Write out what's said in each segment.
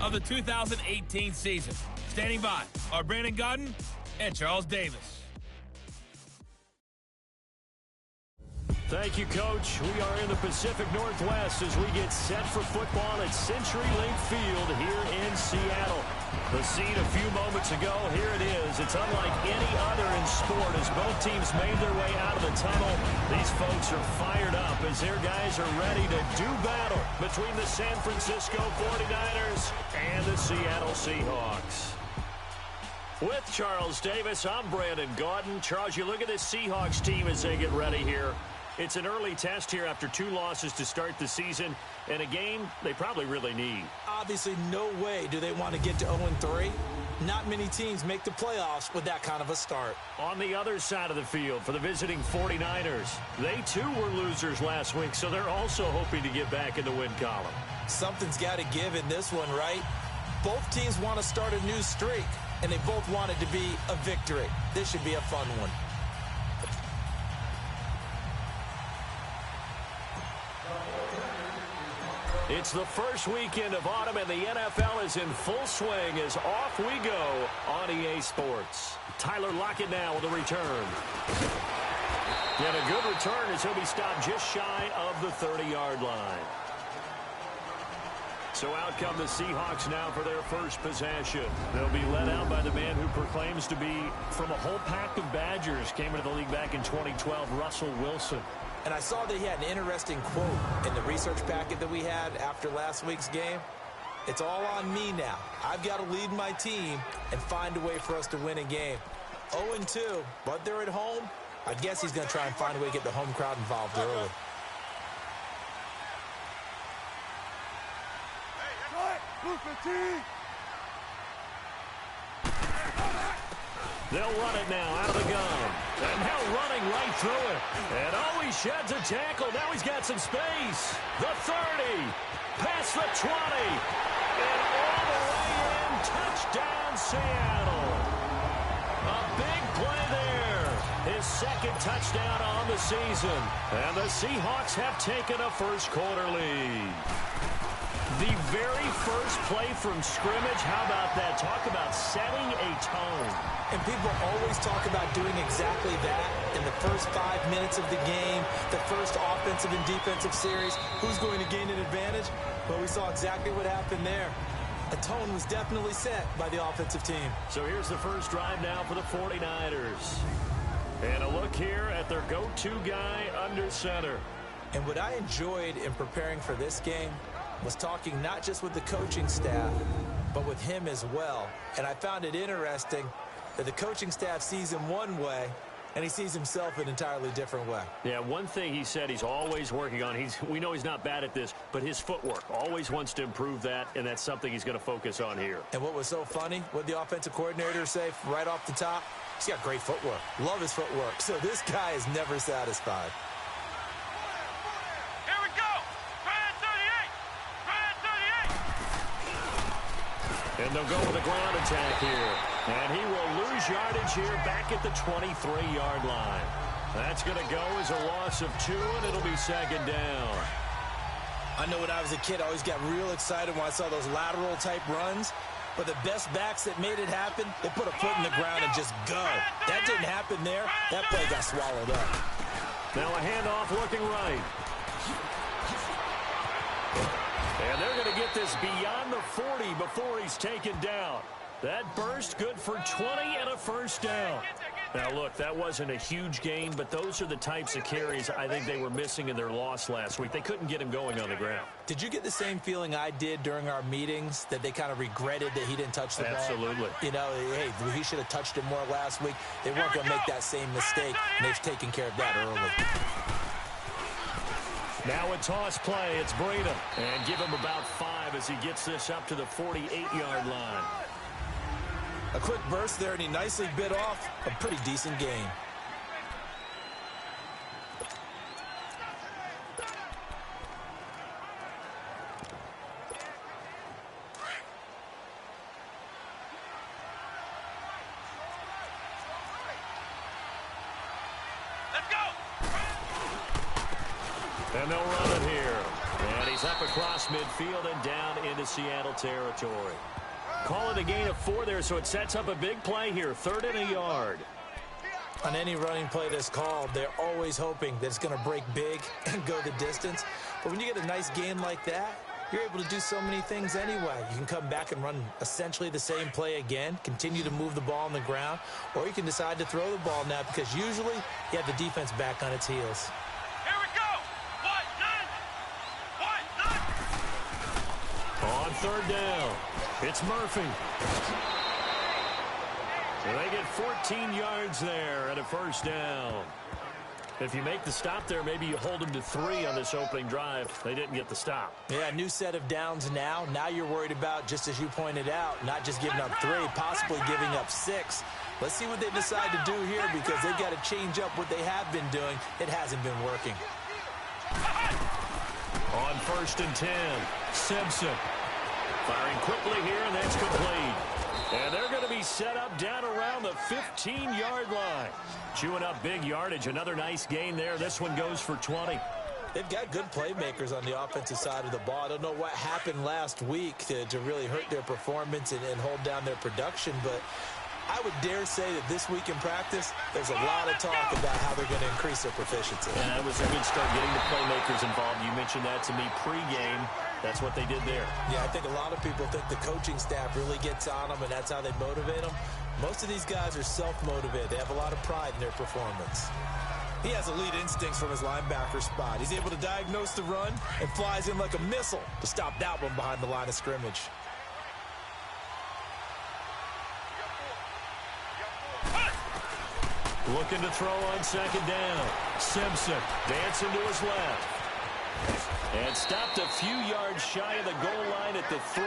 of the 2018 season. Standing by are Brandon Godden and Charles Davis. Thank you, Coach. We are in the Pacific Northwest as we get set for football at CenturyLink Field here in Seattle. The scene a few moments ago, here it is. It's unlike any other in sport as both teams made their way out of the tunnel. These folks are fired up as their guys are ready to do battle between the San Francisco 49ers and the Seattle Seahawks. With Charles Davis, I'm Brandon Godden. Charles, you look at this Seahawks team as they get ready here. It's an early test here after 2 losses to start the season, and a game they probably really need. Obviously, no way do they want to get to 0-3. Not many teams make the playoffs with that kind of a start. On the other side of the field for the visiting 49ers, they too were losers last week, so they're also hoping to get back in the win column. Something's got to give in this one, right? Both teams want to start a new streak, and they both want it to be a victory. This should be a fun one. It's the first weekend of autumn, and the NFL is in full swing as off we go on EA Sports. Tyler Lockett now with a return. And a good return as he'll be stopped just shy of the 30-yard line. So out come the Seahawks now for their first possession. They'll be led out by the man who proclaims to be from a whole pack of Badgers. Came into the league back in 2012, Russell Wilson. And I saw that he had an interesting quote in the research packet that we had after last week's game. It's all on me now. I've got to lead my team and find a way for us to win a game. 0-2, but they're at home. I guess he's going to try and find a way to get the home crowd involved early. They'll run it now out of the gun. And now running right through it. And oh, he sheds a tackle. Now he's got some space. The 30. Past the 20. And all the way in. Touchdown, Seattle. A big play there. His second touchdown on the season. And the Seahawks have taken a first-quarter lead. The very first play from scrimmage, how about that? Talk about setting a tone. And people always talk about doing exactly that in the first 5 minutes of the game, the first offensive and defensive series. Who's going to gain an advantage? Well, we saw exactly what happened there. A tone was definitely set by the offensive team. So here's the first drive now for the 49ers. And a look here at their go-to guy under center. And what I enjoyed in preparing for this game was talking not just with the coaching staff, but with him as well. And I found it interesting that the coaching staff sees him one way, and he sees himself an entirely different way. Yeah, one thing he said he's always working on, we know he's not bad at this, but his footwork, always wants to improve that, and that's something he's going to focus on here. And what was so funny, what the offensive coordinator say right off the top, he's got great footwork. Love his footwork. So this guy is never satisfied. And they'll go with a ground attack here. And he will lose yardage here back at the 23-yard line. That's going to go as a loss of 2, and it'll be second down. I know when I was a kid, I always got real excited when I saw those lateral-type runs. But the best backs that made it happen, they put a foot in the ground and just go. That didn't happen there. That play got swallowed up. Now a handoff looking right. And they're going to get this beyond the 40 before he's taken down. That burst good for 20 and a first down. Now, look, that wasn't a huge gain, but those are the types of carries I think they were missing in their loss last week. They couldn't get him going on the ground. Did you get the same feeling I did during our meetings, that they kind of regretted that he didn't touch the ball? Absolutely. You know, hey, he should have touched it more last week. They weren't going to make that same mistake, and they've taken care of that early. Now a toss play. It's Breida. And give him about 5 as he gets this up to the 48-yard line. A quick burst there, and he nicely bit off a pretty decent gain. And they'll run it here. And he He's up across midfield and down into Seattle territory. Call it a gain of 4 there, so it sets up a big play here. 3rd and a yard. On any running play that's called, they're always hoping that it's going to break big and go the distance. But when you get a nice gain like that, you're able to do so many things anyway. You can come back and run essentially the same play again, continue to move the ball on the ground, or you can decide to throw the ball now because usually you have the defense back on its heels. Here we go! On 3rd down, it's Murphy. So they get 14 yards there at a 1st down. If you make the stop there, maybe you hold them to 3 on this opening drive. They didn't get the stop. Yeah, new set of downs now. Now you're worried about, just as you pointed out, not just giving up 3, possibly giving up 6. Let's see what they decide to do here because they've got to change up what they have been doing. It hasn't been working. On 1st and 10, Simpson. Firing quickly here, and that's complete. And they're going to be set up down around the 15-yard line. Chewing up big yardage. Another nice gain there. This one goes for 20. They've got good playmakers on the offensive side of the ball. I don't know what happened last week to really hurt their performance and hold down their production, but I would dare say that this week in practice, there's a lot of talk about how they're going to increase their proficiency. And that was a good start getting the playmakers involved. You mentioned that to me pregame. That's what they did there. Yeah, I think a lot of people think the coaching staff really gets on them, and that's how they motivate them. Most of these guys are self-motivated. They have a lot of pride in their performance. He has elite instincts from his linebacker spot. He's able to diagnose the run and flies in like a missile to stop that one behind the line of scrimmage. Looking to throw on 2nd down. Simpson dancing to his left. And stopped a few yards shy of the goal line at the 3.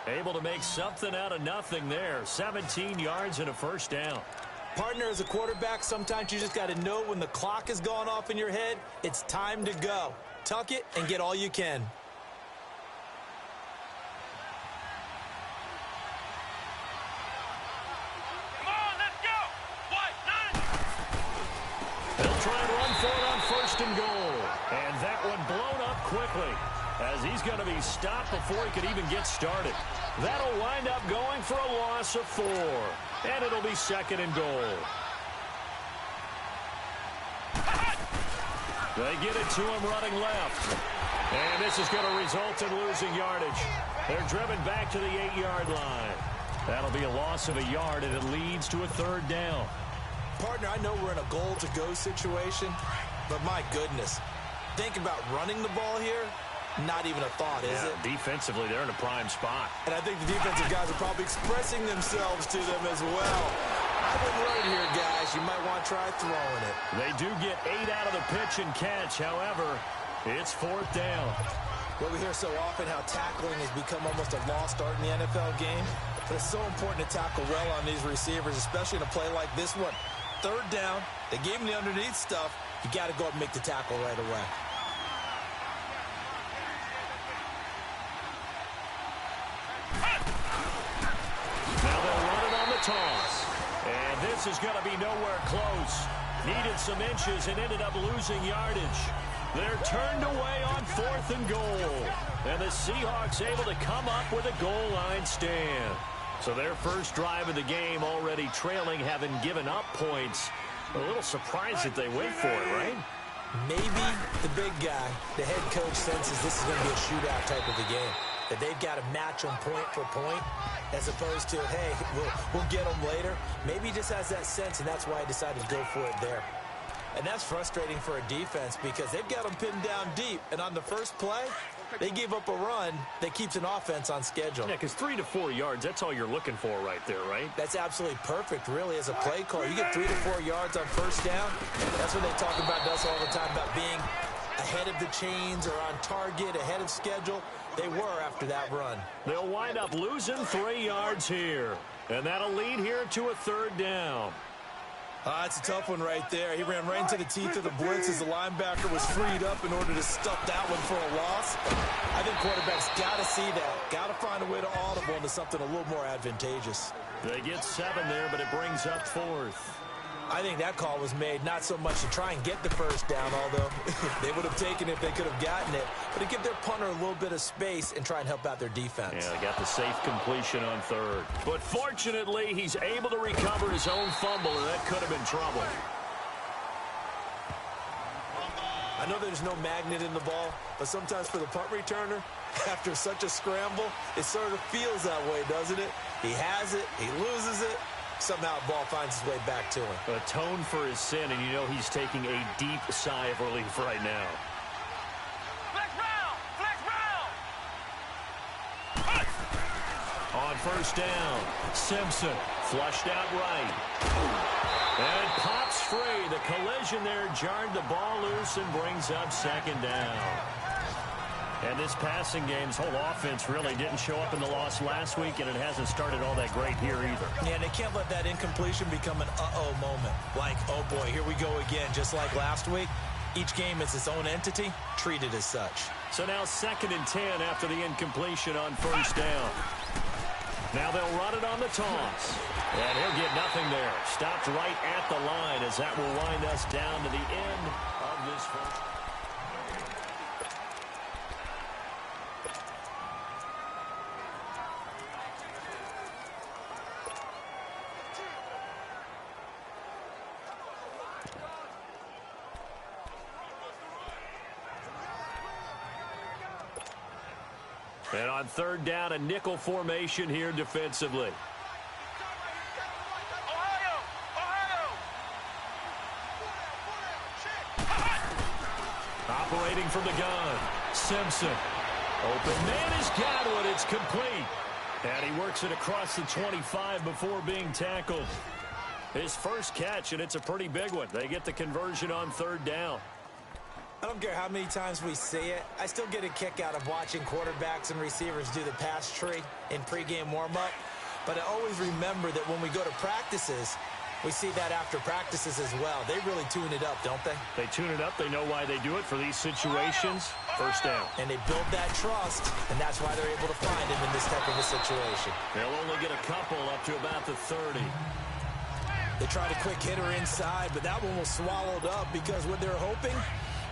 Able to make something out of nothing there. 17 yards and a 1st down. Partner, as a quarterback, sometimes you just got to know when the clock has gone off in your head, it's time to go. Tuck it and get all you can. They'll try and run for it on 1st and goal. And that one blown up quickly as he's going to be stopped before he could even get started. That'll wind up going for a loss of 4. And it'll be 2nd and goal. They get it to him running left. And this is going to result in losing yardage. They're driven back to the 8-yard line. That'll be a loss of a yard, and it leads to a 3rd down. Partner, I know we're in a goal-to-go situation, but my goodness, think about running the ball here. Not even a thought, is it? Defensively, they're in a prime spot. And I think the defensive guys are probably expressing themselves to them as well. I wouldn't run it here, guys. You might want to try throwing it. They do get 8 out of the pitch and catch. However, it's 4th down. Well, we hear so often how tackling has become almost a lost art in the NFL game. But it's so important to tackle well on these receivers, especially in a play like this one. 3rd down, they gave him the underneath stuff. You got to go up and make the tackle right away. Now they'll run it on the toss. And this is going to be nowhere close. Needed some inches and ended up losing yardage. They're turned away on 4th and goal. And the Seahawks able to come up with a goal line stand. So their first drive of the game already trailing, having given up points. A little surprised that they wait for it, right? Maybe the big guy, the head coach, senses this is going to be a shootout type of a game. That they've got to match them point for point, as opposed to, hey, we'll get them later. Maybe he just has that sense, and that's why he decided to go for it there. And that's frustrating for a defense because they've got them pinned down deep. And on the first play, they gave up a run that keeps an offense on schedule. Yeah, because 3 to 4 yards, that's all you're looking for right there, right? That's absolutely perfect, really, as a play call. You get 3 to 4 yards on 1st down. That's what they talk about us all the time, about being ahead of the chains or on target, ahead of schedule. They were after that run. They'll wind up losing 3 yards here. And that'll lead here to a 3rd down. It's a tough one right there. He ran right into the teeth of the blitz as the linebacker was freed up in order to stuff that one for a loss. I think quarterbacks got to see that. Got to find a way to audible into something a little more advantageous. They get 7 there, but it brings up 4th. I think that call was made not so much to try and get the first down, although they would have taken it if they could have gotten it, but to give their punter a little bit of space and try and help out their defense. Yeah, they got the safe completion on third. But fortunately, he's able to recover his own fumble, and that could have been trouble. I know there's no magnet in the ball, but sometimes for the punt returner, after such a scramble, it sort of feels that way, doesn't it? He has it, he loses it, somehow the ball finds its way back to him. Atone for his sin, and you know he's taking a deep sigh of relief right now. Flex round! Flex round! On first down, Simpson flushed out right. And pops free. The collision there jarred the ball loose and brings up second down. And this passing game's whole offense really didn't show up in the loss last week, and it hasn't started all that great here either. Yeah, and they can't let that incompletion become an uh-oh moment. Like, oh boy, here we go again, just like last week. Each game is its own entity, treated as such. So now 2nd and 10 after the incompletion on first down. Now they'll run it on the toss. And he'll get nothing there. Stopped right at the line as that will wind us down to the end of this first. And on third down, a nickel formation here defensively. Operating from the gun, Simpson. Open man has got one. It's complete. And he works it across the 25 before being tackled. His first catch, and it's a pretty big one. They get the conversion on third down. I don't care how many times we say it, I still get a kick out of watching quarterbacks and receivers do the pass tree in pregame warm-up. But I always remember that when we go to practices, we see that after practices as well. They really tune it up, don't they? They tune it up. They know why they do it for these situations. First down. And they build that trust, and that's why they're able to find him in this type of a situation. They'll only get a couple up to about the 30. They tried a quick hitter inside, but that one was swallowed up because what they're hoping,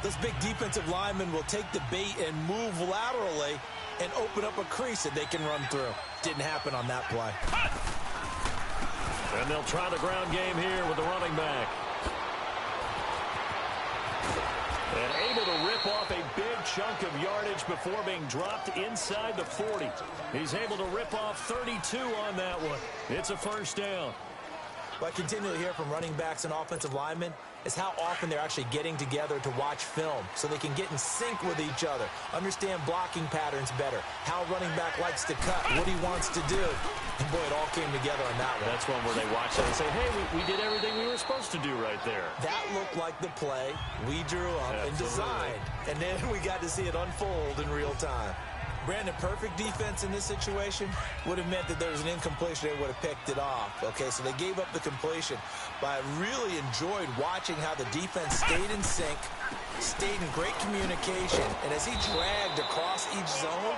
this big defensive lineman will take the bait and move laterally and open up a crease that they can run through. Didn't happen on that play. And they'll try the ground game here with the running back. And able to rip off a big chunk of yardage before being dropped inside the 40. He's able to rip off 32 on that one. It's a first down. What I continually hear from running backs and offensive linemen is how often they're actually getting together to watch film so they can get in sync with each other, understand blocking patterns better, how running back likes to cut, what he wants to do. And boy, it all came together on that one. That's one where they watch it and say, hey, we did everything we were supposed to do right there. That looked like the play we drew up and designed. And then we got to see it unfold in real time. Brandon, perfect defense in this situation would have meant that there was an incompletion. They would have picked it off. Okay, so they gave up the completion. But I really enjoyed watching how the defense stayed in sync, stayed in great communication. And as he dragged across each zone,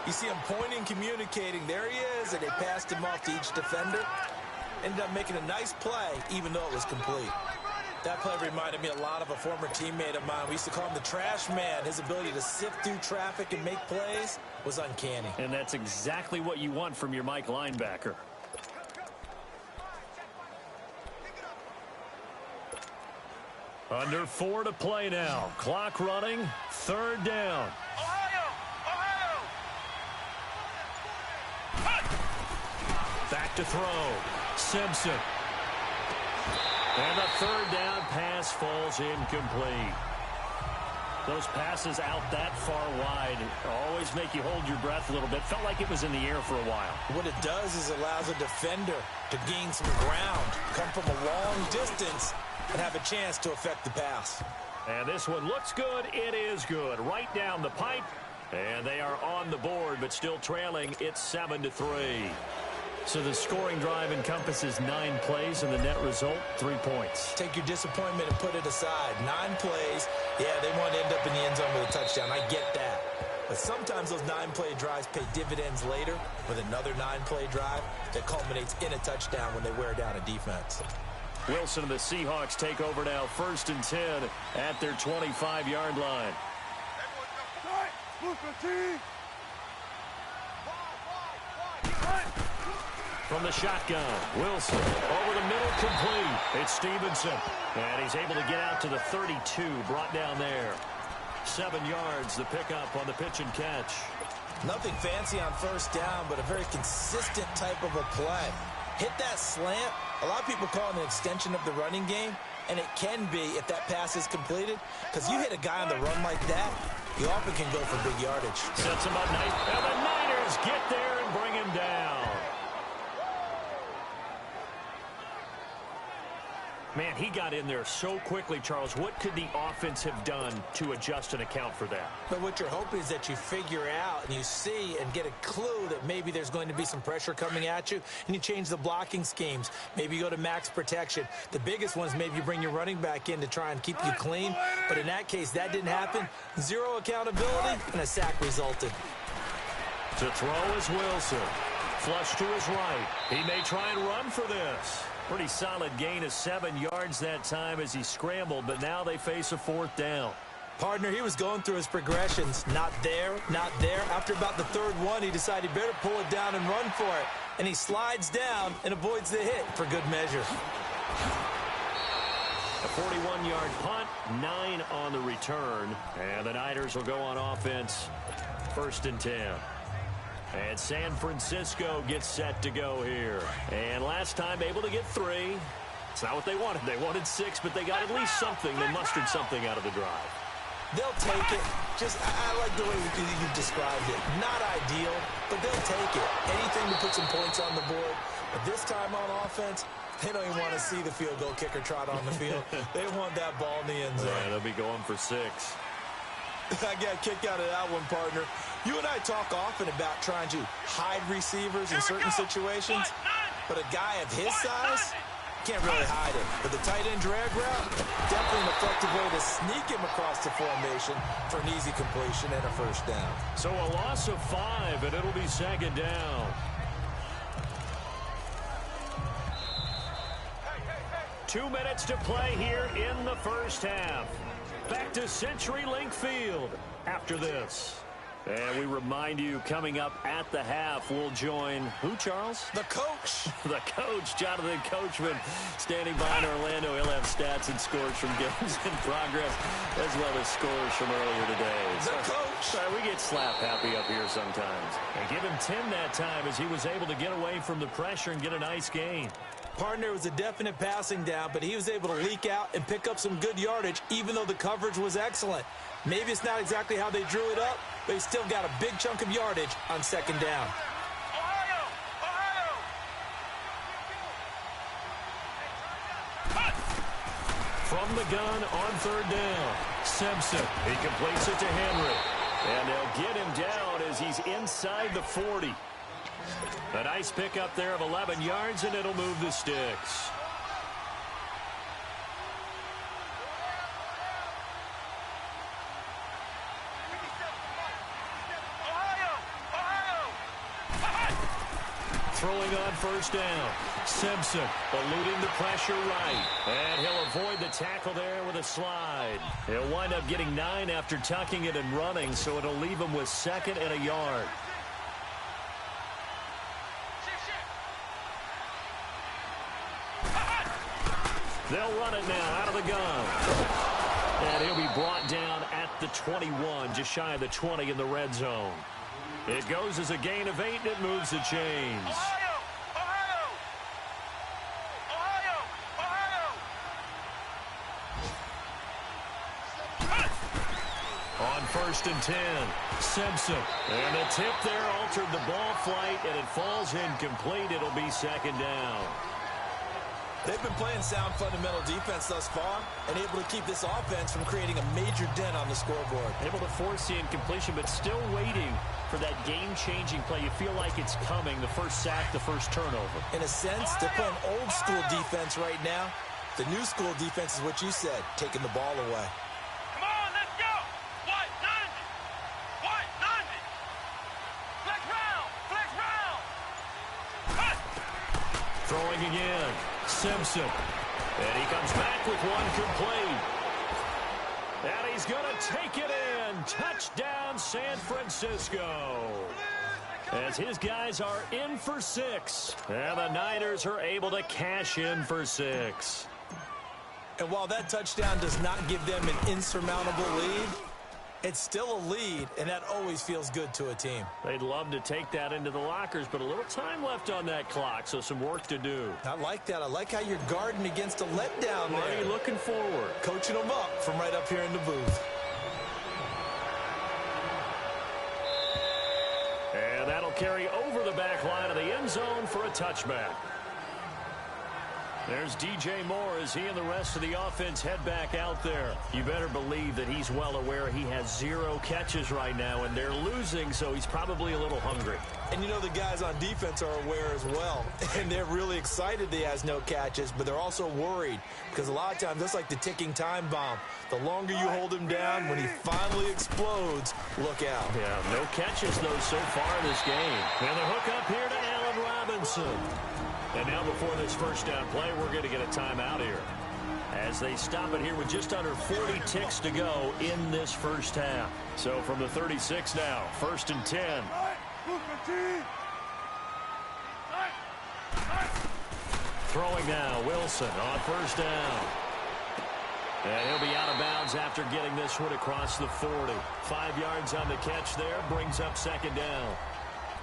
you see him pointing, communicating. There he is, and they passed him off to each defender. Ended up making a nice play, even though it was complete. That play reminded me a lot of a former teammate of mine. We used to call him the trash man. His ability to sift through traffic and make plays was uncanny. And that's exactly what you want from your Mike linebacker. Under 4 to play now. Clock running. Third down. Back to throw. Simpson. And the third down pass falls incomplete. Those passes out that far wide always make you hold your breath a little bit. Felt like it was in the air for a while. What it does is allows a defender to gain some ground, come from a long distance, and have a chance to affect the pass. And this one looks good. It is good. Right down the pipe. And they are on the board, but still trailing. It's 7-3. So the scoring drive encompasses 9 plays, and the net result, 3 points. Take your disappointment and put it aside. 9 plays. Yeah, they want to end up in the end zone with a touchdown. I get that. But sometimes those 9-play drives pay dividends later with another 9-play drive that culminates in a touchdown when they wear down a defense. Wilson and the Seahawks take over now, 1st and 10 at their 25-yard line. From the shotgun, Wilson over the middle, complete. It's Stevenson, and he's able to get out to the 32, brought down there. 7 yards, the pickup on the pitch and catch. Nothing fancy on 1st down, but a very consistent type of a play. Hit that slant. A lot of people call it an extension of the running game, and it can be if that pass is completed, because you hit a guy on the run like that, you often can go for big yardage. Sets him up nice, and the Niners get there and bring him down. Man, he got in there so quickly, Charles. What could the offense have done to adjust and account for that? But what you're hoping is that you figure out and you see and get a clue that maybe there's going to be some pressure coming at you, and you change the blocking schemes. Maybe you go to max protection. The biggest one is maybe you bring your running back in to try and keep you clean. But in that case, that didn't happen. 0 accountability, and a sack resulted. To throw is Wilson. Flush to his right. He may try and run for this. Pretty solid gain of 7 yards that time as he scrambled, but now they face a 4th down. Partner, he was going through his progressions. Not there, not there. After about the 3rd one, he decided he better pull it down and run for it. And he slides down and avoids the hit for good measure. A 41-yard punt, 9 on the return. And the Niners will go on offense, 1st and 10. And San Francisco gets set to go here. And last time able to get 3. It's not what they wanted. They wanted 6, but they got at least something. They mustered something out of the drive. They'll take it. I like the way you've described it. Not ideal, but they'll take it. Anything to put some points on the board. But this time on offense, they don't even want to see the field goal kicker trot on the field. They want that ball in the end zone. Yeah, they'll be going for 6. I got a kick out of that one, partner. You and I talk often about trying to hide receivers in certain situations, but a guy of his size can't really hide it. But the tight end drag route, definitely an effective way to sneak him across the formation for an easy completion and a 1st down. So a loss of 5, and it'll be 2nd down. Two minutes to play here in the 1st half. Back to CenturyLink Field after this. And we remind you, coming up at the half, we'll join who, Charles? The coach. The coach, Jonathan Coachman, standing by in Orlando. He'll have stats and scores from games in progress, as well as scores from earlier today. The coach. Sorry, we get slap happy up here sometimes. And give him 10 that time as he was able to get away from the pressure and get a nice gain. Partner, was a definite passing down, but he was able to leak out and pick up some good yardage, even though the coverage was excellent. Maybe it's not exactly how they drew it up, but he still got a big chunk of yardage on 2nd down. From the gun on 3rd down, Simpson. He completes it to Henry. And they'll get him down as he's inside the 40. A nice pickup there of 11 yards, and it'll move the sticks. Throwing on 1st down. Simpson eluding the pressure right. And he'll avoid the tackle there with a slide. He'll wind up getting 9 after tucking it and running, so it'll leave him with 2nd and a yard. They'll run it now out of the gun. And he'll be brought down at the 21, just shy of the 20 in the red zone. It goes as a gain of 8, and it moves the chains. On 1st and 10, Simpson. And the tip there altered the ball flight, and it falls incomplete. It'll be 2nd down. They've been playing sound fundamental defense thus far and able to keep this offense from creating a major dent on the scoreboard. Able to force the incompletion, but still waiting for that game-changing play. You feel like it's coming, the first sack, the first turnover. In a sense, they're playing old-school defense right now. The new school defense is what you said, taking the ball away. Come on, let's go! What? 90! What? 90! Flex round! Flex round! Cut! Throwing again. Simpson. And he comes back with one complete. And he's going to take it in. Touchdown, San Francisco. As his guys are in for 6. And the Niners are able to cash in for 6. And while that touchdown does not give them an insurmountable lead, it's still a lead, and that always feels good to a team. They'd love to take that into the lockers, but a little time left on that clock, so some work to do. I like that. I like how you're guarding against a letdown there. Marty looking forward. Coaching them up from right up here in the booth. And that'll carry over the back line of the end zone for a touchback. There's DJ Moore as he and the rest of the offense head back out there. You better believe that he's well aware he has 0 catches right now, and they're losing, so he's probably a little hungry. And you know the guys on defense are aware as well. And they're really excited that he has no catches, but they're also worried because a lot of times that's like the ticking time bomb. The longer you hold him down, when he finally explodes, look out. Yeah, no catches, though, so far in this game. And the hook up here to Allen Robinson. And now before this first down play, we're going to get a timeout here as they stop it here with just under 40 ticks to go in this first half. So from the 36 now, 1st and 10. Throwing now, Wilson on 1st down. And he'll be out of bounds after getting this one across the 40. 5 yards on the catch there, brings up 2nd down.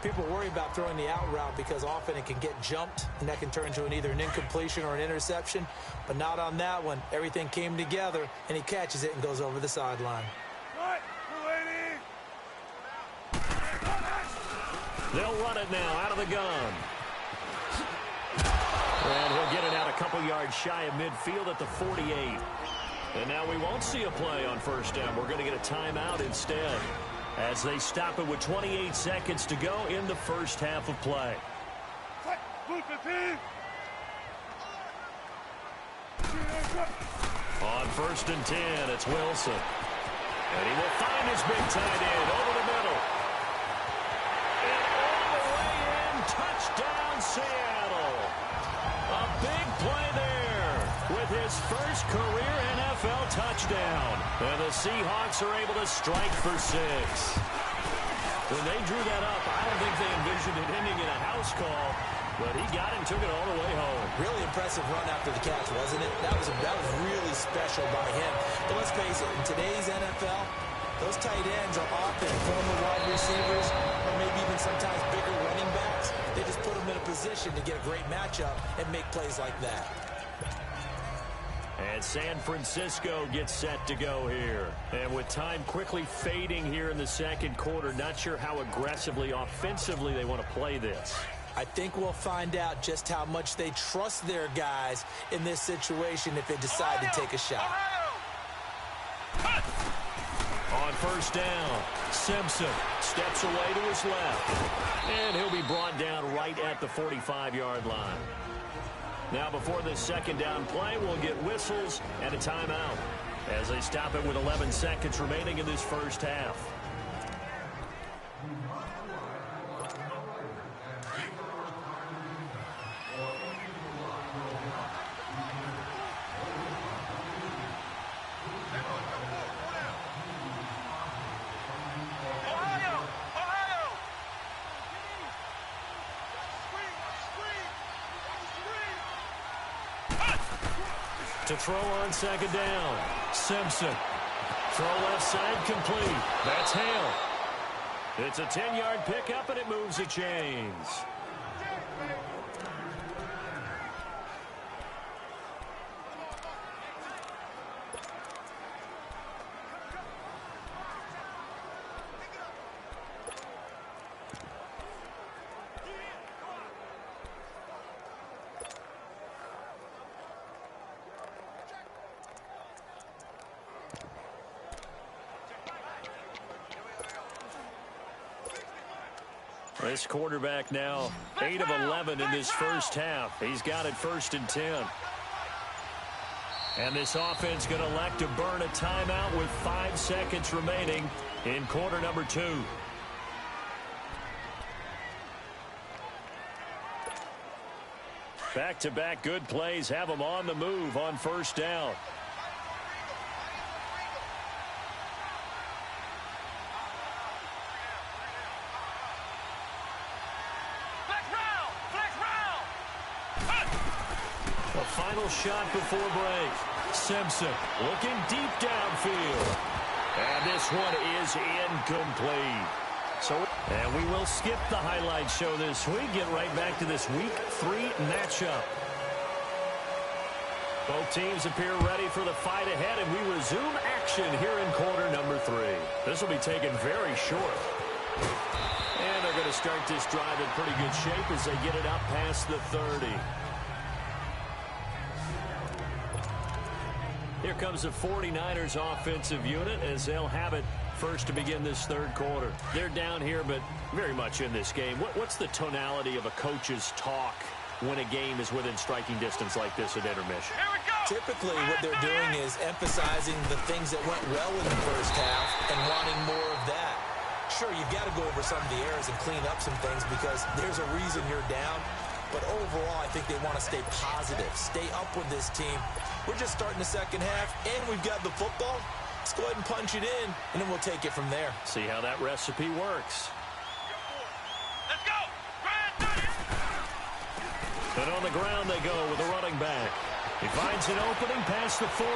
People worry about throwing the out route because often it can get jumped, and that can turn into either an incompletion or an interception. But not on that one. Everything came together, and he catches it and goes over the sideline. They'll run it now out of the gun. And he'll get it out a couple yards shy of midfield at the 48. And now we won't see a play on 1st down. We're going to get a timeout instead, as they stop it with 28 seconds to go in the first half of play. On 1st and 10, it's Wilson. And he will find his big tight end over the middle. And all the way in, touchdown Seattle. A big play there with his first career NFL touchdown. And the Seahawks are able to strike for 6. When they drew that up, I don't think they envisioned it ending in a house call, but he got it and took it all the way home. Really impressive run after the catch, wasn't it? That was really special by him. But let's face it, in today's NFL, those tight ends are often former wide receivers or maybe even sometimes bigger running backs. They just put them in a position to get a great matchup and make plays like that. And San Francisco gets set to go here. And with time quickly fading here in the 2nd quarter, not sure how aggressively, offensively they want to play this. I think we'll find out just how much they trust their guys in this situation if they decide to take a shot. On 1st down, Simpson steps away to his left. And he'll be brought down right at the 45-yard line. Now before this 2nd down play, we'll get whistles and a timeout as they stop it with 11 seconds remaining in this first half. To throw on 2nd down, Simpson. Throw left side complete. That's Hale. It's a 10-yard pickup, and it moves the chains. This quarterback now 8 of 11 in this first half. He's got it 1st and 10. And this offense going to elect to burn a timeout with 5 seconds remaining in quarter number 2. Back-to-back good plays have them on the move on first down. A final shot before break. Simpson looking deep downfield. And this one is incomplete. And we will skip the highlight show this week. Get right back to this Week 3 matchup. Both teams appear ready for the fight ahead, and we resume action here in quarter number 3. This will be taken very short. And they're going to start this drive in pretty good shape as they get it up past the 30. Here comes the 49ers offensive unit as they'll have it first to begin this third quarter. They're down here, but very much in this game. What's the tonality of a coach's talk when a game is within striking distance like this at intermission? Here we go. Typically, what they're doing is emphasizing the things that went well in the first half and wanting more of that. Sure, you've got to go over some of the errors and clean up some things because there's a reason you're down. But overall, I think they want to stay positive, stay up with this team. We're just starting the second half, and we've got the football. Let's go ahead and punch it in, and then we'll take it from there. See how that recipe works. Let's go. And on the ground they go with the running back. He finds an opening past the 40.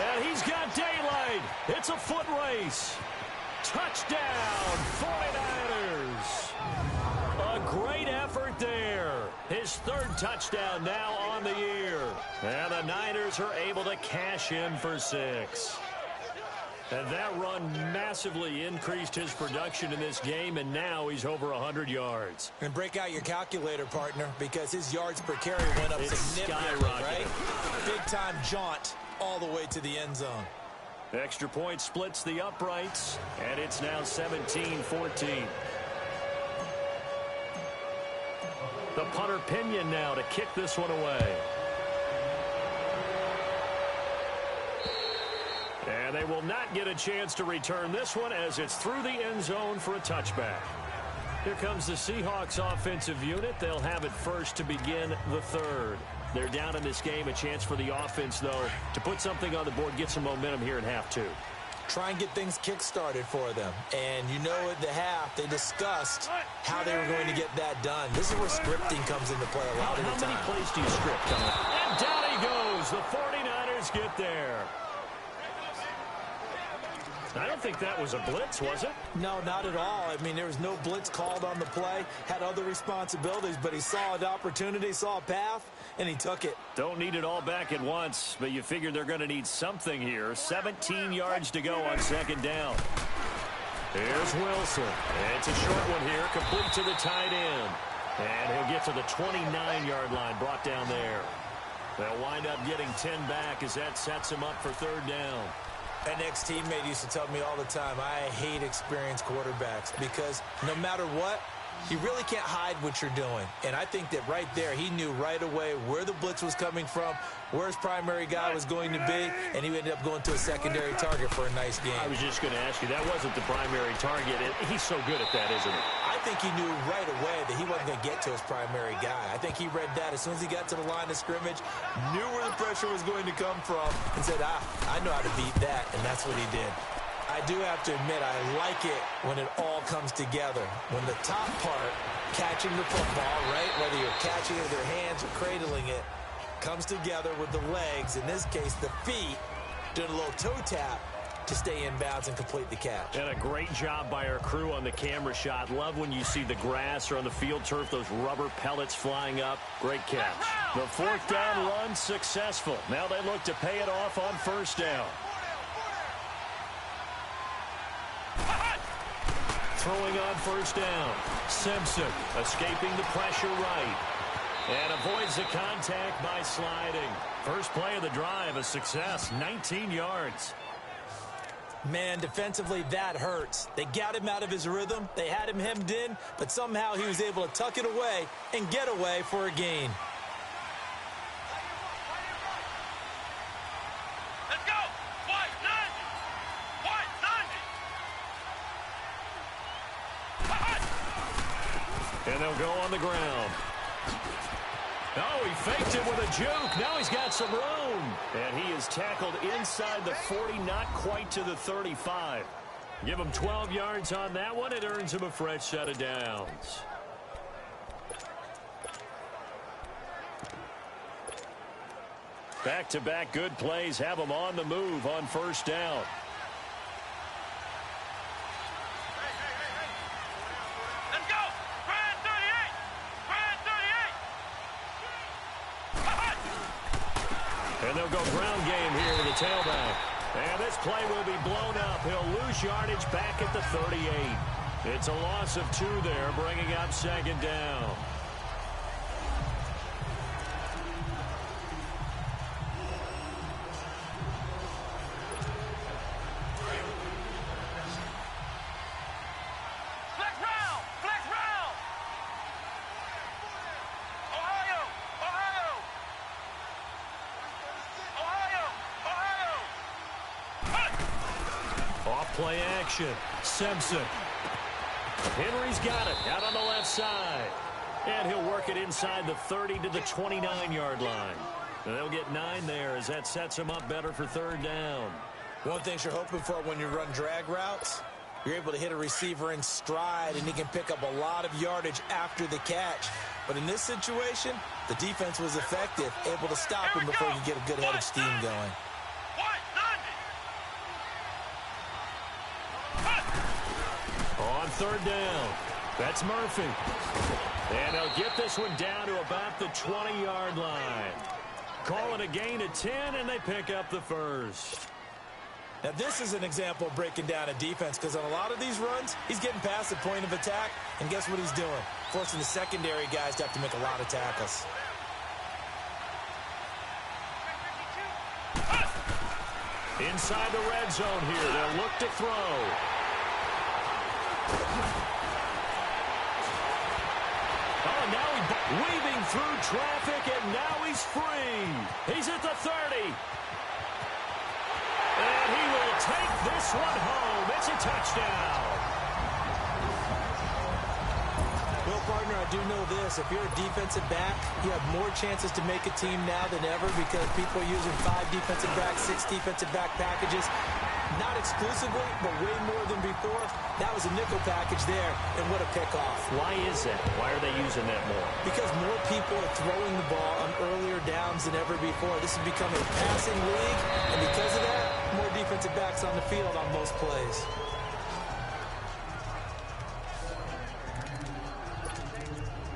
And he's got daylight. It's a foot race. Touchdown, 49ers. A great effort there. His third touchdown now on the year. And the Niners are able to cash in for 6. And that run massively increased his production in this game, and now he's over 100 yards. And break out your calculator, partner, because his yards per carry went up significantly, right? Big-time jaunt all the way to the end zone. Extra point splits the uprights, and it's now 17-14. The punter Pinion now to kick this one away. And they will not get a chance to return this one as it's through the end zone for a touchback. Here comes the Seahawks offensive unit. They'll have it first to begin the third. They're down in this game. A chance for the offense, though, to put something on the board, get some momentum here in half 2. Try and get things kick-started for them. And you know at the half, they discussed how they were going to get that done. This is where scripting comes into play a lot of the time. How many plays do you script, Colin? And down he goes. The 49ers get there. I don't think that was a blitz, was it? No, not at all. I mean, there was no blitz called on the play. Had other responsibilities, but he saw an opportunity, saw a path, and he took it. Don't need it all back at once, but you figure they're going to need something here. 17 yards to go on second down. Here's Wilson. It's a short one here, complete to the tight end. And he'll get to the 29-yard line, brought down there. They'll wind up getting 10 back as that sets him up for third down. An ex-teammate used to tell me all the time, I hate experienced quarterbacks because no matter what, you really can't hide what you're doing. And I think that right there, he knew right away where the blitz was coming from, where his primary guy was going to be, and he ended up going to a secondary target for a nice game. I was just going to ask you, that wasn't the primary target. He's so good at that, isn't he? I think he knew right away that he wasn't going to get to his primary guy. I think he read that as soon as he got to the line of scrimmage, knew where the pressure was going to come from, and said, I know how to beat that, and that's what he did. I do have to admit, I like it when it all comes together. When the top part, catching the football, right, whether you're catching it with your hands or cradling it, comes together with the legs, in this case the feet, doing a little toe tap to stay in bounds and complete the catch. And a great job by our crew on the camera shot. Love when you see the grass or on the field turf, those rubber pellets flying up. Great catch. The fourth down run successful. Now they look to pay it off on first down. Throwing on first down. Simpson escaping the pressure right. And avoids the contact by sliding. First play of the drive, a success, 19 yards. Man, defensively, that hurts. They got him out of his rhythm. They had him hemmed in, but somehow he was able to tuck it away and get away for a gain. Let's go. White 90. White 90. And they'll go on the ground. Oh, he faked it with a juke. Now he's got some room. And he is tackled inside the 40, not quite to the 35. Give him 12 yards on that one. It earns him a fresh set of downs. Back-to-back good plays have him on the move on first down. Let's go! Brand 38! Brand 38! And they'll go ground game here with the tailback. And this play will be blown up. He'll lose yardage back at the 38. It's a loss of 2 there, bringing up second down. Flex round! Flex round! Ohio! Ohio! Ohio! Ohio! Off play action. Simpson. Henry's got it out on the left side. And he'll work it inside the 30 to the 29-yard line. And they'll get 9 there as that sets him up better for third down. One thing you're hoping for when you run drag routes, you're able to hit a receiver in stride, and he can pick up a lot of yardage after the catch. But in this situation, the defense was effective, able to stop him before you get a good head of steam going. On third down, that's Murphy. And they'll get this one down to about the 20-yard line. Call it a gain of 10, and they pick up the first. Now, this is an example of breaking down a defense, because on a lot of these runs, he's getting past the point of attack, and guess what he's doing? Forcing the secondary guys to have to make a lot of tackles. Inside the red zone here, they'll look to throw. Oh, now he's weaving through traffic, and now he's free. He's at the 30. And he will take this one home. It's a touchdown. Well, partner, I do know this. If you're a defensive back, you have more chances to make a team now than ever because people are using 5 defensive backs, 6 defensive back packages. Not exclusively, but way more than before. That was a nickel package there, and what a pickoff. Why is that? Why are they using that more? Because more people are throwing the ball on earlier downs than ever before. This has become a passing league, and because of that, more defensive backs on the field on most plays.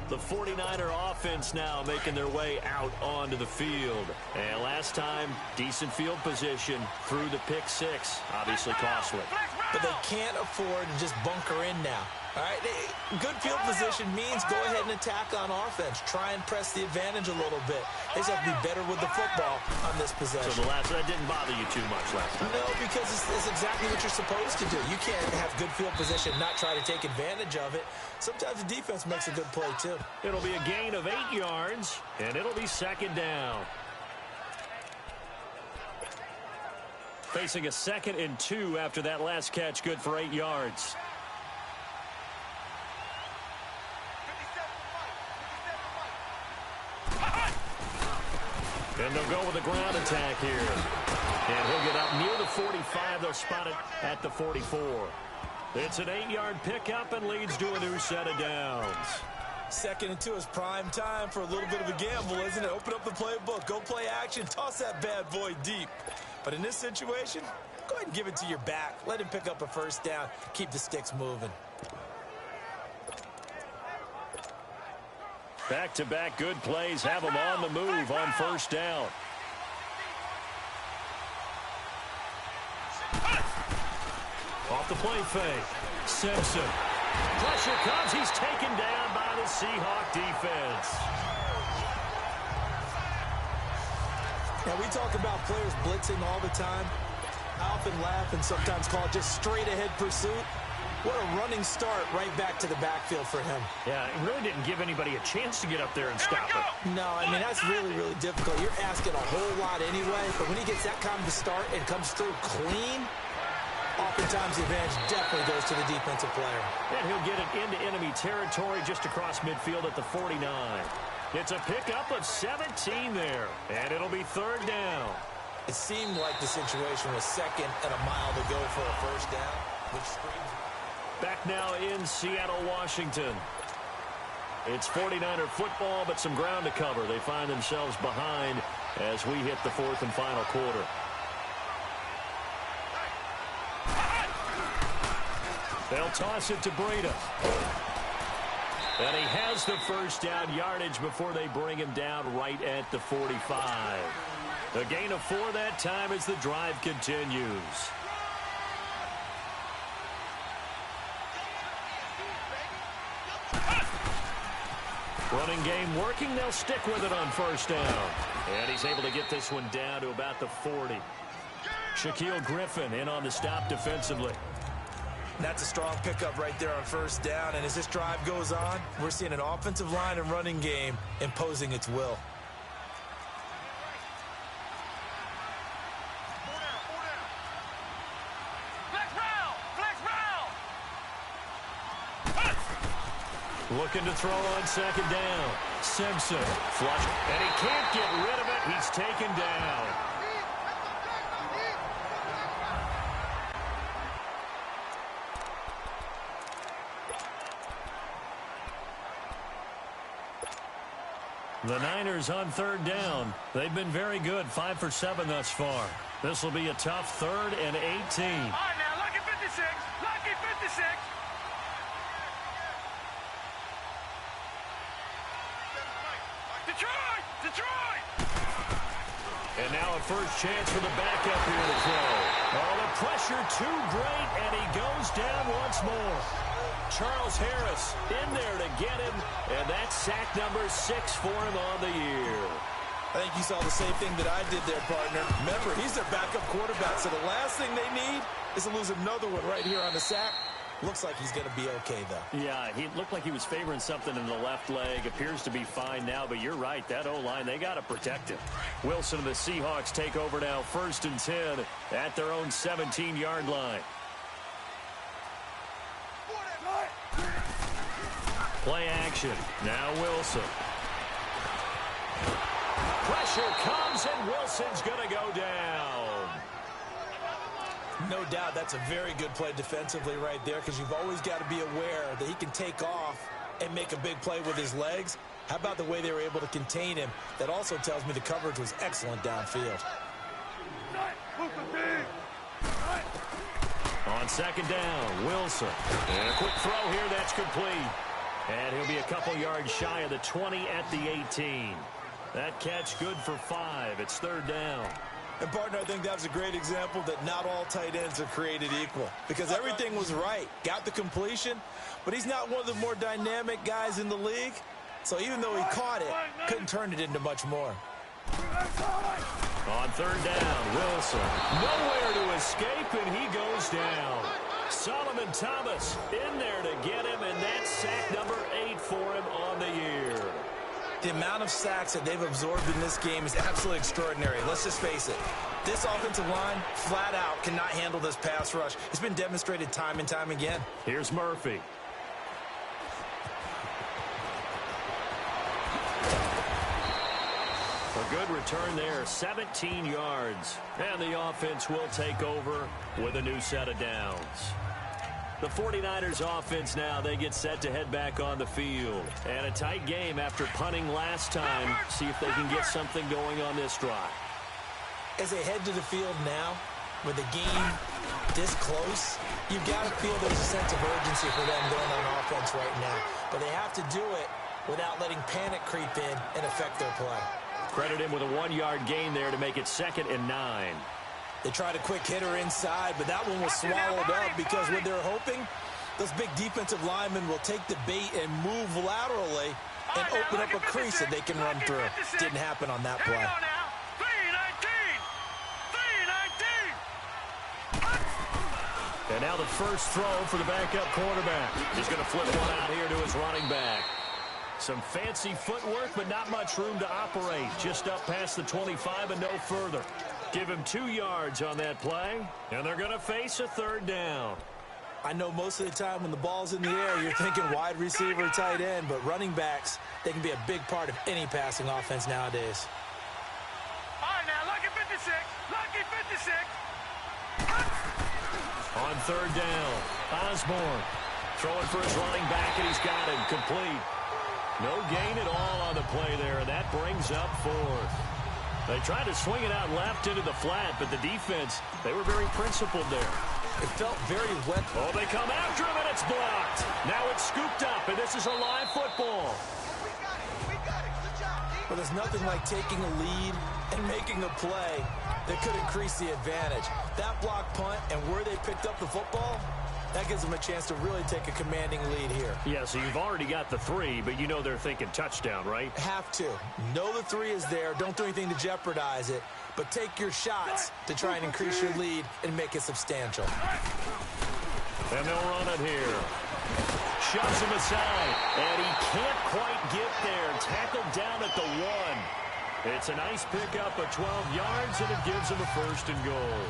The 49er offense now making their way out onto the field. And last time, decent field position through the pick 6. Obviously costly. But they can't afford to just bunker in now. All right, good field position means go ahead and attack on offense. Try and press the advantage a little bit. They just have to be better with the football on this possession. So that didn't bother you too much last time? No, because it's exactly what you're supposed to do. You can't have good field position, not try to take advantage of it. Sometimes the defense makes a good play, too. It'll be a gain of 8 yards, and it'll be second down. Facing a 2nd and 2 after that last catch, good for 8 yards. And they'll go with a ground attack here. And he'll get up near the 45. They'll spot it at the 44. It's an 8-yard pickup and leads to a new set of downs. 2nd and 2 is prime time for a little bit of a gamble, isn't it? Open up the playbook, go play action, toss that bad boy deep. But in this situation, go ahead and give it to your back. Let him pick up a first down. Keep the sticks moving. Back-to-back good plays have them on the move on first down. Off the play fake. Simpson. Pressure comes. He's taken down by the Seahawk defense. Now, we talk about players blitzing all the time. I often laugh and sometimes call it just straight-ahead pursuit. What a running start right back to the backfield for him. Yeah, it really didn't give anybody a chance to get up there and stop it. No, I mean, that's really, really difficult. You're asking a whole lot anyway, but when he gets that kind of a start and comes through clean, oftentimes the advantage definitely goes to the defensive player. And he'll get it into enemy territory just across midfield at the 49. It's a pickup of 17 there, and it'll be third down. It seemed like the situation was second and a mile to go for a first down, which screams. Back now in Seattle, Washington. It's 49er football, but some ground to cover. They find themselves behind as we hit the fourth and final quarter. They'll toss it to Breida. And he has the first down yardage before they bring him down right at the 45. A gain of 4 that time as the drive continues. Running game working. They'll stick with it on first down. And he's able to get this one down to about the 40. Shaquille Griffin in on the stop defensively. That's a strong pickup right there on first down. And as this drive goes on, we're seeing an offensive line and running game imposing its will. Looking to throw on second down. Simpson. Flush. And he can't get rid of it. He's taken down. The Niners on third down. They've been very good. 5 for 7 thus far. This will be a tough 3rd and 18. All right, now, lucky 56. Lucky 56. Detroit! Detroit! And now a first chance for the backup here to throw. Oh, the pressure too great, and he goes down once more. Charles Harris in there to get him, and that's sack number 6 for him on the year. I think you saw the same thing that I did there, partner. Remember, he's their backup quarterback, so the last thing they need is to lose another one right here on the sack. Looks like he's going to be okay, though. Yeah, he looked like he was favoring something in the left leg. Appears to be fine now, but you're right. That O-line, they got to protect him. Wilson and the Seahawks take over now, 1st and 10 at their own 17-yard line. Play action. Now Wilson. Pressure comes, and Wilson's going to go down. No doubt that's a very good play defensively right there, because you've always got to be aware that he can take off and make a big play with his legs. How about the way they were able to contain him? That also tells me the coverage was excellent downfield. On second down, Wilson. And a quick throw here that's complete. And he'll be a couple yards shy of the 20 at the 18. That catch good for 5. It's 3rd down. And, partner, I think that was a great example that not all tight ends are created equal, because everything was right. Got the completion, but he's not one of the more dynamic guys in the league. So even though he caught it, couldn't turn it into much more. On 3rd down, Wilson. Nowhere to escape, and he goes down. Solomon Thomas in there to get him, and that's sack number 8 for him on the year. The amount of sacks that they've absorbed in this game is absolutely extraordinary. Let's just face it. This offensive line, flat out, cannot handle this pass rush. It's been demonstrated time and time again. Here's Murphy. A good return there, 17 yards. And the offense will take over with a new set of downs. The 49ers offense now, they get set to head back on the field. And a tight game after punting last time. See if they can get something going on this drive. As they head to the field now, with the game this close, you've got to feel there's a sense of urgency for them going on offense right now. But they have to do it without letting panic creep in and affect their play. Credit him with a 1-yard gain there to make it 2nd and 9. They tried a quick hitter inside, but that one was swallowed up because what they're hoping, those big defensive linemen will take the bait and move laterally and open up a crease that they can run through. Didn't happen on that play. And now the first throw for the backup quarterback. He's going to flip one out here to his running back. Some fancy footwork, but not much room to operate. Just up past the 25 and no further. Give him 2 yards on that play, and they're going to face a 3rd down. I know most of the time when the ball's in the air, you're thinking wide receiver, tight end, but running backs, they can be a big part of any passing offense nowadays. All right, now, lucky 56. Lucky 56. On third down, Osborne throwing for his running back, and he's got him complete. No gain at all on the play there, and that brings up fourth. They tried to swing it out left into the flat, but the defense, they were very principled there. It felt very wet. Oh, they come after him, and it's blocked. Now it's scooped up, and this is a live football. We got it. Good job, D. But there's nothing like taking a lead and making a play that could increase the advantage. That block punt and where they picked up the football, that gives them a chance to really take a commanding lead here. Yeah, so you've already got the 3, but you know they're thinking touchdown, right? Have to. Know the 3 is there. Don't do anything to jeopardize it. But take your shots to try and increase your lead and make it substantial. And they'll run it here. Shoves him aside, and he can't quite get there. Tackled down at the 1. It's a nice pickup of 12 yards, and it gives him a first and goal.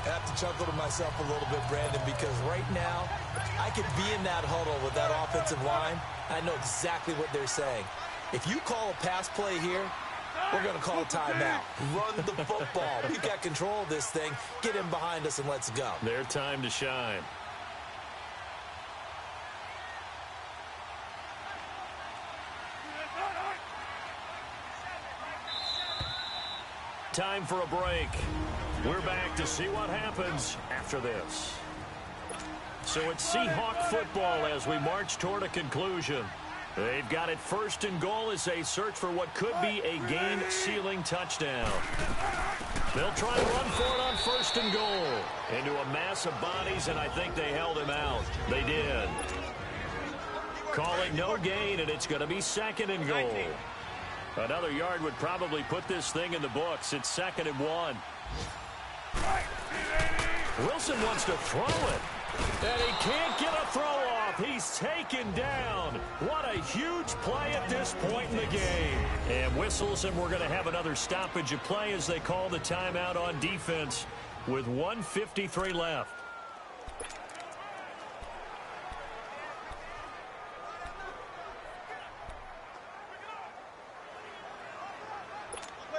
I have to chuckle to myself a little bit, Brandon, because right now, I could be in that huddle with that offensive line. I know exactly what they're saying. If you call a pass play here, we're going to call a timeout. Run the football. We've got control of this thing. Get him behind us and let's go. Their time to shine. Time for a break. We're back to see what happens after this. So it's Seahawk football as we march toward a conclusion. They've got it first and goal as they search for what could be a game-sealing touchdown. They'll try and run for it on first and goal. Into a mass of bodies, and I think they held him out. They did. Calling no gain, and it's going to be second and goal. Another yard would probably put this thing in the books. It's second and 1. Wilson wants to throw it. And he can't get a throw off. He's taken down. What a huge play at this point in the game. And whistles, and we're going to have another stoppage of play as they call the timeout on defense with 1:53 left.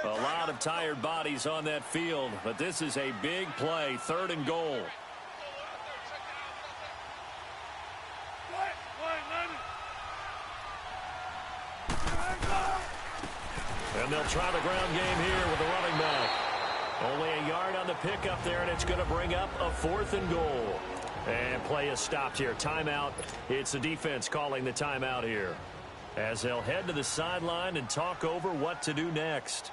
A lot of tired bodies on that field, but this is a big play, third and goal. And they'll try the ground game here with the running back. Only a yard on the pickup there, and it's going to bring up a fourth and goal. And play is stopped here. Timeout. It's the defense calling the timeout here, as they'll head to the sideline and talk over what to do next.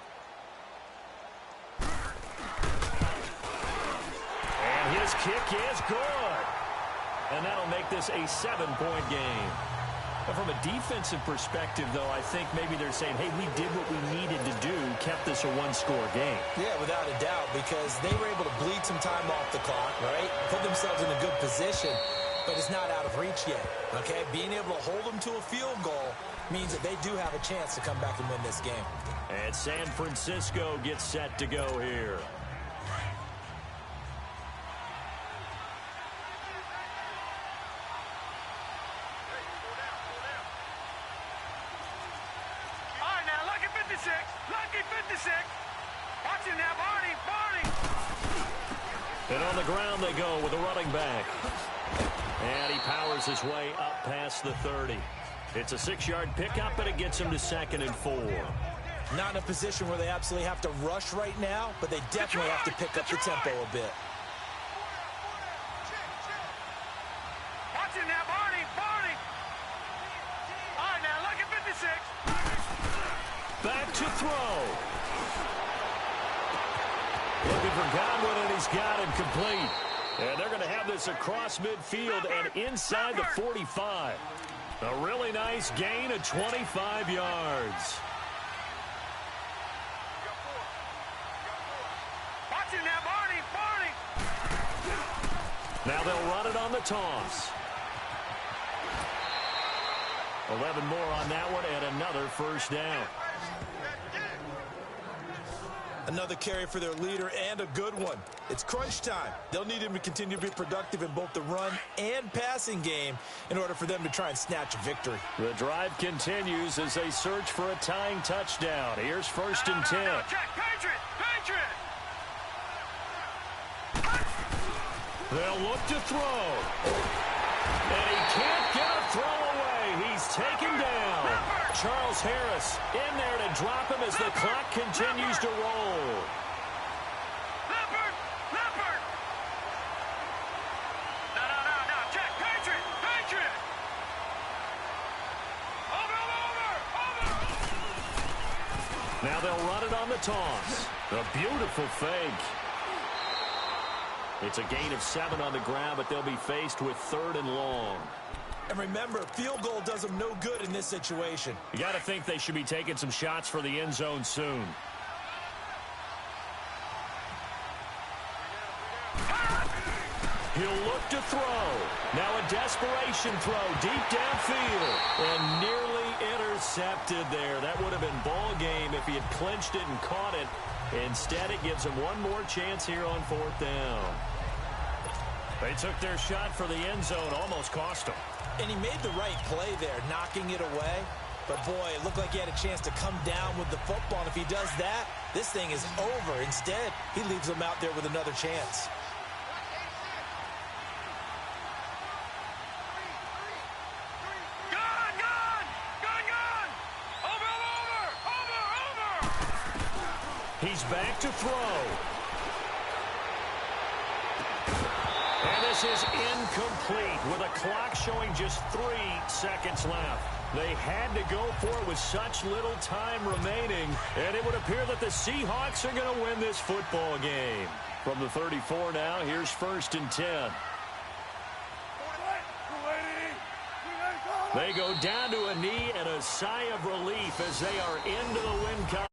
And his kick is good. And that'll make this a 7-point game. But from a defensive perspective, though, I think maybe they're saying, hey, we did what we needed to do, kept this a one-score game. Yeah, without a doubt, because they were able to bleed some time off the clock, right? Put themselves in a good position, but it's not out of reach yet, okay? Being able to hold them to a field goal means that they do have a chance to come back and win this game. And San Francisco gets set to go here. Lucky 56. Watch it now, Barney. And on the ground they go with a running back. And he powers his way up past the 30. It's a 6-yard pickup, and it gets him to second and 4. Not in a position where they absolutely have to rush right now, but they definitely have to pick up the tempo a bit. Watch it now, Barney. All right, now, lucky 56. Back to throw. Looking for Godwin, and he's got him complete. And they're going to have this across midfield and inside the 45. A really nice gain of 25 yards. Watch it now, Barney. Now they'll run it on the toss. 11 more on that one, and another first down. Another carry for their leader and a good one. It's crunch time. They'll need him to continue to be productive in both the run and passing game in order for them to try and snatch a victory. The drive continues as they search for a tying touchdown. Here's 1st and 10. Check, Patriot! Patriot! They'll look to throw. And he can't get a throw away. He's taken down. Charles Harris in there to drop him as the clock continues to roll. Leopard! Leopard! No. Check, Patriot! Patriot! Over! Now they'll run it on the toss. A beautiful fake. It's a gain of 7 on the ground, but they'll be faced with 3rd and long. And remember, field goal does them no good in this situation. You got to think they should be taking some shots for the end zone soon. He'll look to throw. Now a desperation throw deep downfield. And nearly intercepted there. That would have been ball game if he had clinched it and caught it. Instead, it gives him one more chance here on 4th down. They took their shot for the end zone, almost cost them. And he made the right play there, knocking it away. But, boy, it looked like he had a chance to come down with the football. And if he does that, this thing is over. Instead, he leaves him out there with another chance. He's back to throw. And this is incomplete with a clock showing just 3 seconds left. They had to go for it with such little time remaining, and it would appear that the Seahawks are going to win this football game. From the 34 now, here's 1st and 10. They go down to a knee and a sigh of relief as they are into the win column.